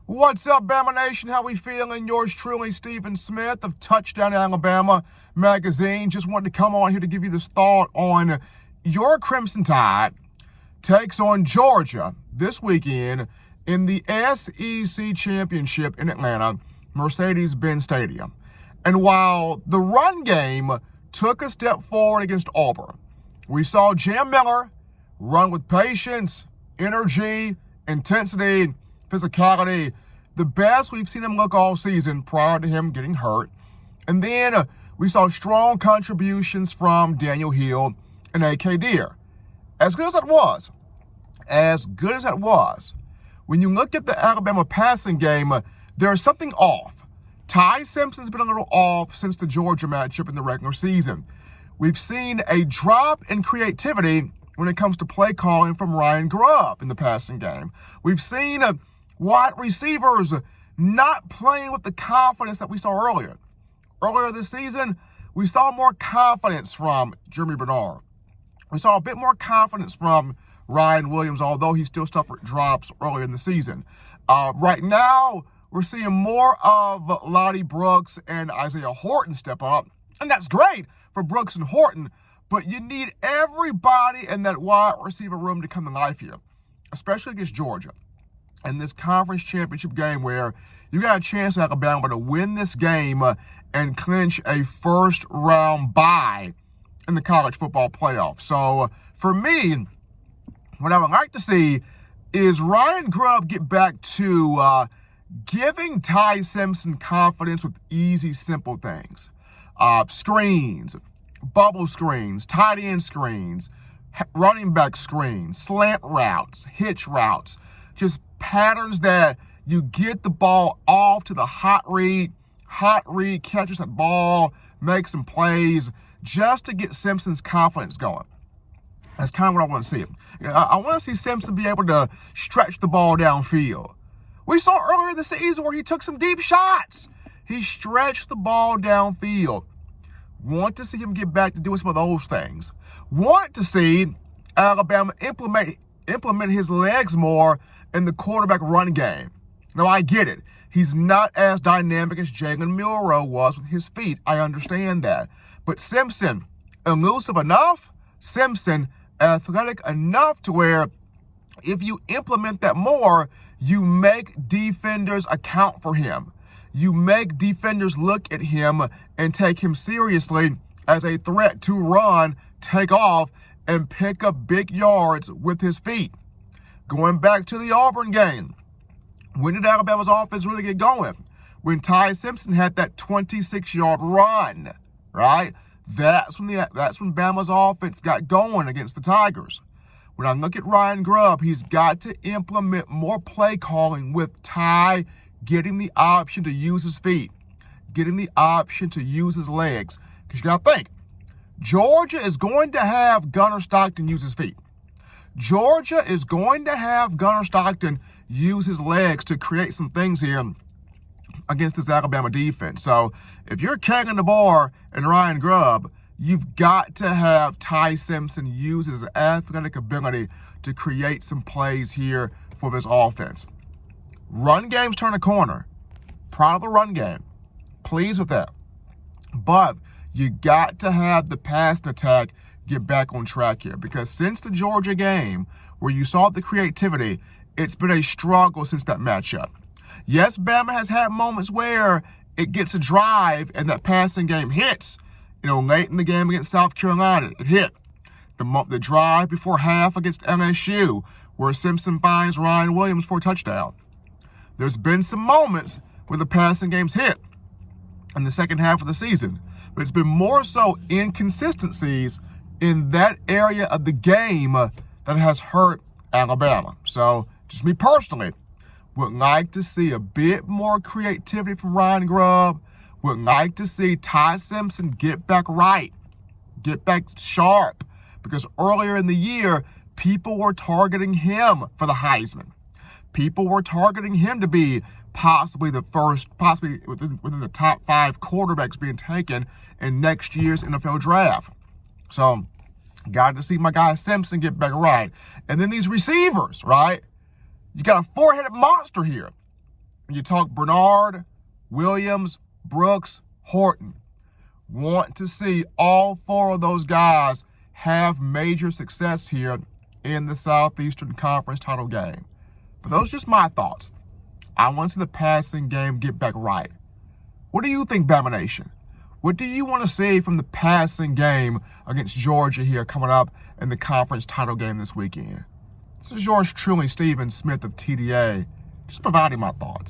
What's up, Bama Nation? How we feeling? Yours truly, Stephen Smith of Touchdown Alabama magazine. Just wanted to come on here to give you this thought on your Crimson Tide takes on Georgia this weekend in the SEC Championship in Atlanta, Mercedes-Benz Stadium. And while the run game took a step forward against Auburn, we saw Jam Miller run with patience, energy, intensity, physicality, the best we've seen him look all season prior to him getting hurt. And then we saw strong contributions from Daniel Hill and A.K. Deer. As good as that was, when you look at the Alabama passing game, there's something off. Ty Simpson's been a little off since the Georgia matchup in the regular season. We've seen a drop in creativity when it comes to play calling from Ryan Grubb in the passing game. We've seen wide receivers not playing with the confidence that we saw earlier. Earlier this season, we saw more confidence from Jeremy Bernard. We saw a bit more confidence from Ryan Williams, although he still suffered drops earlier in the season. Right now, we're seeing more of Lottie Brooks and Isaiah Horton step up, and that's great for Brooks and Horton, but you need everybody in that wide receiver room to come to life here, especially against Georgia. In this conference championship game where you got a chance in Alabama to win this game and clinch a first-round bye in the college football playoff. So for me, what I would like to see is Ryan Grubb get back to giving Ty Simpson confidence with easy, simple things. Screens, bubble screens, tight end screens, running back screens, slant routes, hitch routes, just patterns that you get the ball off to the hot read, catches that ball, makes some plays, just to get Simpson's confidence going. That's kind of what I want to see. I want to see Simpson be able to stretch the ball downfield. We saw earlier this season where he took some deep shots. He stretched the ball downfield. Want to see him get back to doing some of those things. Want to see Alabama implement his legs more in the quarterback run game. Now, I get it. He's not as dynamic as Jalen Milroe was with his feet. I understand that. But Simpson, elusive enough. Simpson, athletic enough to where if you implement that more, you make defenders account for him. You make defenders look at him and take him seriously as a threat to run, take off, and pick up big yards with his feet. Going back to the Auburn game, when did Alabama's offense really get going? When Ty Simpson had that 26-yard run, right? That's when Bama's offense got going against the Tigers. When I look at Ryan Grubb, he's got to implement more play calling with Ty getting the option to use his feet, getting the option to use his legs. Because you got to think, Georgia is going to have Gunnar Stockton use his feet. Georgia is going to have Gunnar Stockton use his legs to create some things here against this Alabama defense. So if you're Kevin DeBoer and Ryan Grubb, you've got to have Ty Simpson use his athletic ability to create some plays here for this offense. Run game's turned a corner. Proud of the run game. Pleased with that. But you got to have the passing attack get back on track here, because since the Georgia game where you saw the creativity, it's been a struggle since that matchup. Yes, Bama has had moments where it gets a drive and that passing game hits. Late in the game against South Carolina, it hit. The drive before half against LSU where Simpson finds Ryan Williams for a touchdown. There's been some moments where the passing game's hit in the second half of the season, but it's been more so inconsistencies in that area of the game that has hurt Alabama. So, just me personally, would like to see a bit more creativity from Ryan Grubb. Would like to see Ty Simpson get back right, get back sharp, because earlier in the year, people were targeting him for the Heisman. People were targeting him to be possibly within the top 5 quarterbacks being taken in next year's NFL draft. So, got to see my guy Simpson get back right. And then these receivers, right? You got a four-headed monster here. when you talk Bernard, Williams, Brooks, Horton, want to see all four of those guys have major success here in the Southeastern Conference title game. But those are just my thoughts. I want to see the passing game get back right. What do you think, Bama Nation? What do you want to see from the passing game against Georgia here coming up in the conference title game this weekend? This is yours truly, Stephen Smith of TDA, just providing my thoughts.